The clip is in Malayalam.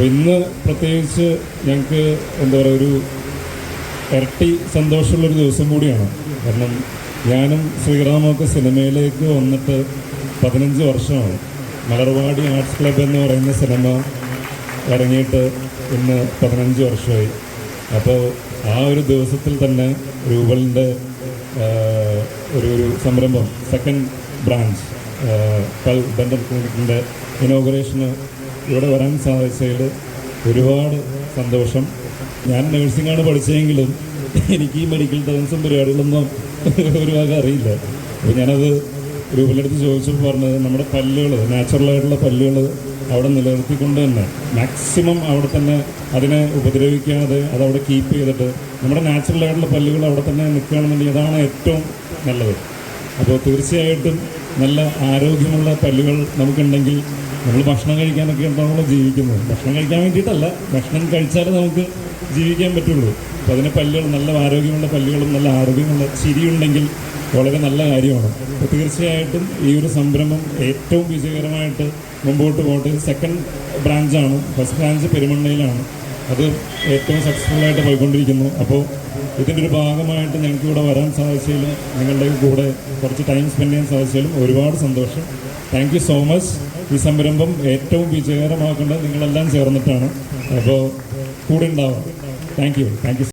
അപ്പോൾ ഇന്ന് പ്രത്യേകിച്ച് ഞങ്ങൾക്ക് എന്താ പറയുക, ഒരു ഇരട്ടി സന്തോഷമുള്ളൊരു ദിവസം കൂടിയാണ്. കാരണം ഞാനും ശ്രീറാമൊക്കെ സിനിമയിലേക്ക് വന്നിട്ട് 15 വർഷമാണ്. മലർവാടി ആർട്സ് ക്ലബ് എന്ന് പറയുന്ന സിനിമ ഇറങ്ങിയിട്ട് ഇന്ന് 15 വർഷമായി. അപ്പോൾ ആ ഒരു ദിവസത്തിൽ തന്നെ രൂപലിൻ്റെ ഒരു സംരംഭം, സെക്കൻഡ് ബ്രാഞ്ച് പൽ ഡെൻ്റൽ ക്ലിനിക്കിൻ്റെ ഇനോഗ്രേഷന് ഇവിടെ വരാൻ സാധിച്ചതിൽ ഒരുപാട് സന്തോഷം. ഞാൻ നഴ്സിംഗാണ് പഠിച്ചതെങ്കിലും എനിക്ക് ഈ മെഡിക്കൽ ടേൺസും പരിപാടികളൊന്നും ഒരു ഭാഗം അറിയില്ല. അപ്പോൾ ഞാനത് രൂപയിലെടുത്ത് ചോദിച്ചപ്പോൾ പറഞ്ഞത് നമ്മുടെ പല്ലുകൾ, നാച്ചുറലായിട്ടുള്ള പല്ലുകൾ അവിടെ നിലനിർത്തിക്കൊണ്ട് തന്നെ മാക്സിമം അവിടെ തന്നെ അതിനെ ഉപദ്രവിക്കാതെ അതവിടെ കീപ്പ് ചെയ്തിട്ട് നമ്മുടെ നാച്ചുറലായിട്ടുള്ള പല്ലുകൾ അവിടെ തന്നെ നിൽക്കുകയാണെന്നുണ്ടെങ്കിൽ അതാണ് ഏറ്റവും നല്ലത്. അപ്പോൾ തീർച്ചയായിട്ടും നല്ല ആരോഗ്യമുള്ള പല്ലുകൾ നമുക്കുണ്ടെങ്കിൽ നമ്മൾ ഭക്ഷണം കഴിക്കാനൊക്കെ ഉണ്ടാവുമ്പോൾ ജീവിക്കുന്നത്. ഭക്ഷണം കഴിക്കാൻ വേണ്ടിയിട്ടല്ല, ഭക്ഷണം കഴിച്ചാലേ നമുക്ക് ജീവിക്കാൻ പറ്റുള്ളൂ. അപ്പോൾ അതിന് പല്ലുകൾ, നല്ല ആരോഗ്യമുള്ള പല്ലുകളും നല്ല ആരോഗ്യമുള്ള ചിരിയുണ്ടെങ്കിൽ വളരെ നല്ല കാര്യമാണ്. അപ്പോൾ തീർച്ചയായിട്ടും ഈ ഒരു സംരംഭം ഏറ്റവും വിജയകരമായിട്ട് മുമ്പോട്ട് പോയിട്ട് സെക്കൻഡ് ബ്രാഞ്ചാണ്. ഫസ്റ്റ് ബ്രാഞ്ച് പെരുമണ്ണയിലാണ്. അത് ഏറ്റവും സക്സസ്ഫുള്ളായിട്ട് പോയിക്കൊണ്ടിരിക്കുന്നു. അപ്പോൾ ഇതിൻ്റെ ഒരു ഭാഗമായിട്ട് ഞങ്ങൾക്ക് ഇവിടെ വരാൻ സാധിച്ചതിലും നിങ്ങളുടെ കൂടെ കുറച്ച് ടൈം സ്പെൻഡ് ചെയ്യാൻ സാധിച്ചതിലും ഒരുപാട് സന്തോഷം. Thank you so much. ഈ സംരംഭം ഏറ്റവും വിജയകരമാക്കേണ്ടത് നിങ്ങളെല്ലാം ചേർന്നിട്ടാണ്. അപ്പോൾ കൂടെ ഉണ്ടാവാം. Thank you.